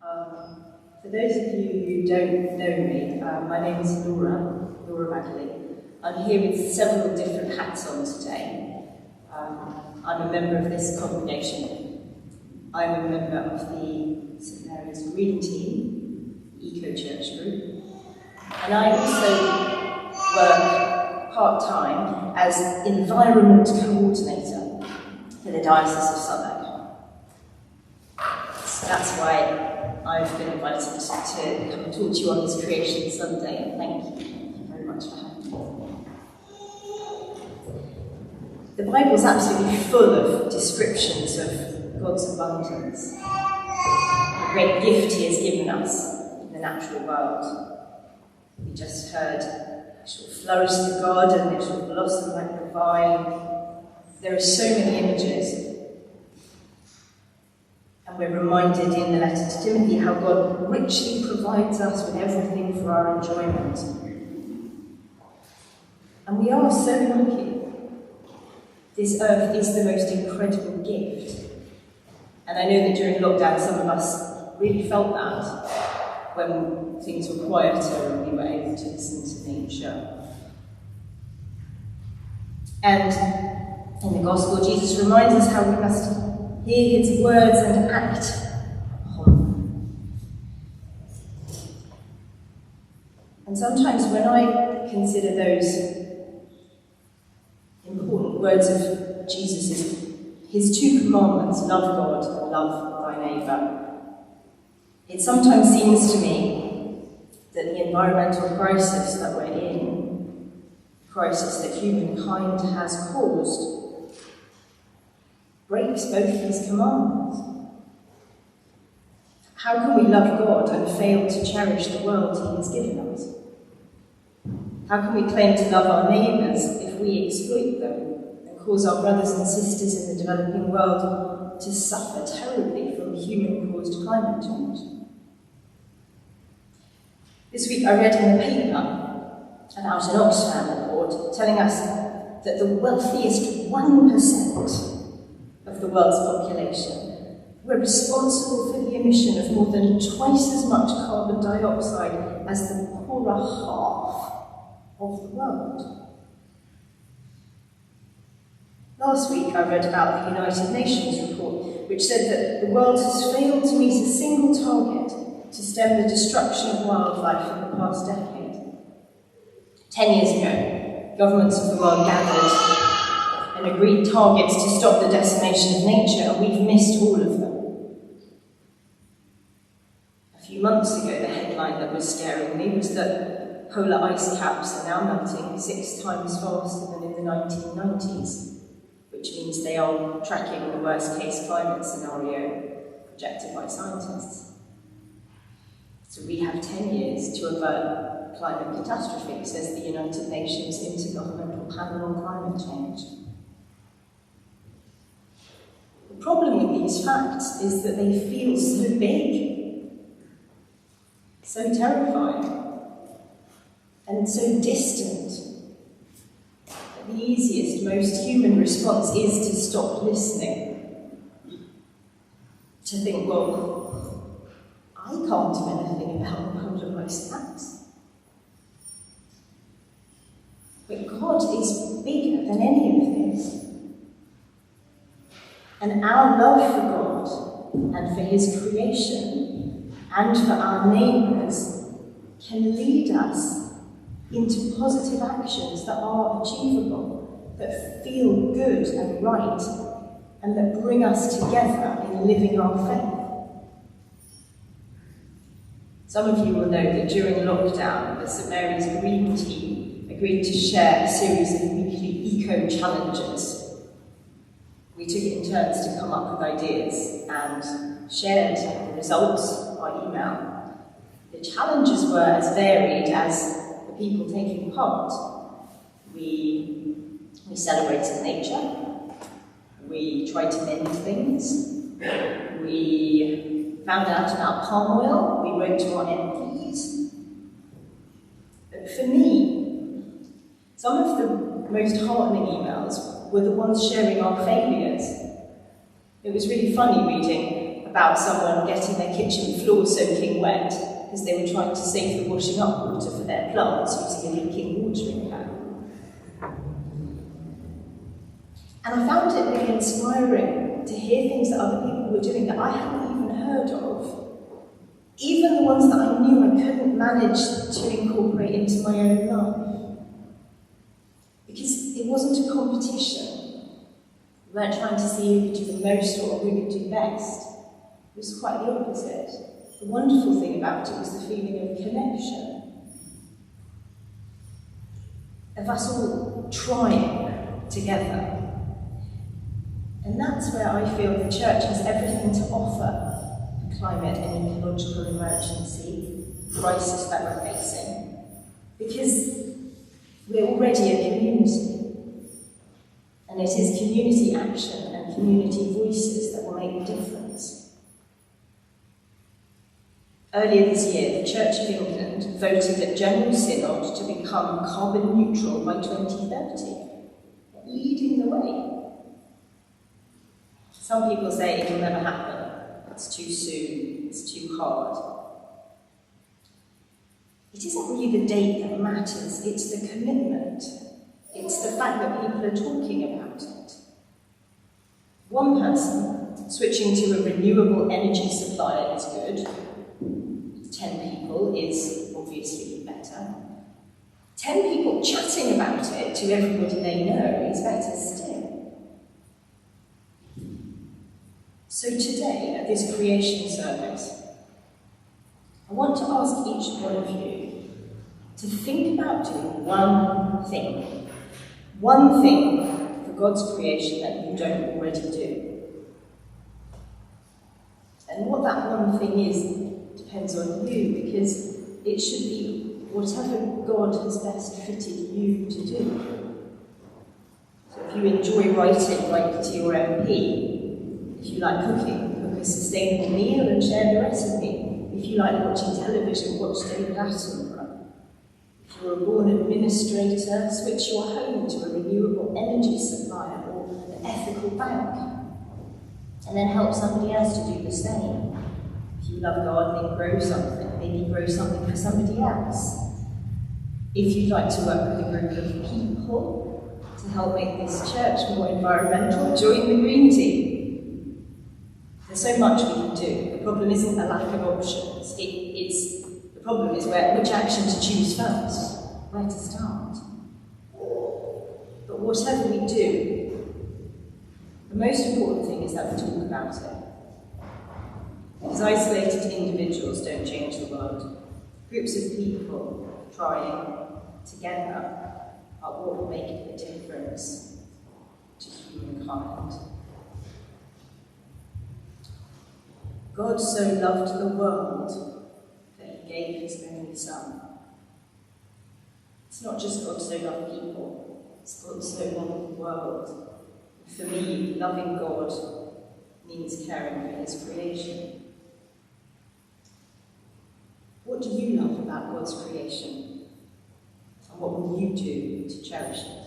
For those of you who don't know me, my name is Laura Magley. I'm here with several different hats on today. I'm a member of this congregation. I'm a member of the St Mary's Green Team, Eco Church Group, and I also work part-time as Environment Coordinator for the Diocese of Southwark. So that's why I've been invited to come and talk to you on this Creation Sunday, and thank you very much for having me. The Bible's absolutely full of descriptions of God's abundance, the great gift He has given us in the natural world. We just heard, "It shall flourish the garden, it shall blossom like the vine." There are so many images. And we're reminded in the letter to Timothy how God richly provides us with everything for our enjoyment. And we are so lucky. This earth is the most incredible gift. And I know that during lockdown some of us really felt that when things were quieter and we were able to listen to nature. And in the Gospel, Jesus reminds us how we must hear His words and act upon them. And sometimes when I consider those important words of Jesus, His two commandments, love God and love thy neighbour, it sometimes seems to me that the environmental crisis that we're in, the crisis that humankind has caused, breaks both His commandments. How can we love God and fail to cherish the world He has given us? How can we claim to love our neighbours if we exploit them and cause our brothers and sisters in the developing world to suffer terribly from human-caused climate change? This week I read in the paper about an Oxfam report telling us that the wealthiest 1% of the world's population were responsible for the emission of more than twice as much carbon dioxide as the poorer half of the world. Last week I read about the United Nations report, which said that the world has failed to meet a single target to stem the destruction of wildlife in the past decade. 10 years ago, governments of the world gathered and agreed targets to stop the decimation of nature, and we've missed all of them. A few months ago, the headline that was scaring me was that polar ice caps are now melting 6 times faster than in the 1990s, which means they are tracking the worst-case climate scenario projected by scientists. So we have 10 years to avert climate catastrophe, says the United Nations Intergovernmental Panel on Climate Change. The problem with these facts is that they feel so big, so terrifying, and so distant that the easiest, most human response is to stop listening, to think, well, I can't do anything about polar ice caps. But God is bigger than any of this. And our love for God and for His creation and for our neighbours can lead us into positive actions that are achievable, that feel good and right, and that bring us together in living our faith. Some of you will know that during lockdown, the St Mary's Green Team agreed to share a series of weekly eco-challenges. We took it in turns to come up with ideas and shared the results by email. The challenges were as varied as the people taking part. We celebrated nature, we tried to mend things, we found out about palm oil, we wrote to our MPs. But for me, some of the most heartening emails were the ones sharing our failures. It was really funny reading a about someone getting their kitchen floor soaking wet because they were trying to save the washing up water for their plants using a leaking watering can. And I found it really inspiring to hear things that other people were doing that I hadn't even heard of. Even the ones that I knew I couldn't manage to incorporate into my own life. Because it wasn't a competition. We weren't trying to see who could do the most or who could do best. It was quite the opposite. The wonderful thing about it was the feeling of connection. Of us all trying together. And that's where I feel the church has everything to offer the climate and ecological emergency crisis that we're facing. Because we're already a community. And it is community action and community voices that will make the difference. Earlier this year, the Church of England voted at General Synod to become carbon neutral by 2030, leading the way. Some people say it will never happen, it's too soon, it's too hard. It isn't really the date that matters, it's the commitment. It's the fact that people are talking about it. One person switching to a renewable energy supplier is good. 10 people is obviously better. 10 people chatting about it to everybody they know is better still. So today, at this creation service, I want to ask each one of you to think about doing one thing for God's creation that you don't already do. And what that one thing is depends on you, because it should be whatever God has best fitted you to do. So if you enjoy writing, write to your MP. If you like cooking, cook a sustainable meal and share the recipe. If you like watching television, watch David Attenborough. If you're a born administrator, switch your home to a renewable energy supplier or an ethical bank. And then help somebody else to do the same. If you love gardening, grow something. Maybe grow something for somebody else. If you'd like to work with a group of people to help make this church more environmental, join the Green Team. There's so much we can do. The problem isn't a lack of options. The problem is which action to choose first, where to start. But whatever we do, the most important thing is that we talk about it. Because isolated individuals don't change the world. Groups of people trying together are what will make a difference to humankind. God so loved the world that he gave his only Son. It's not just God so loved people, it's God so loved the world. And for me, loving God means caring for his creation. What do you love about God's creation? And what will you do to cherish it?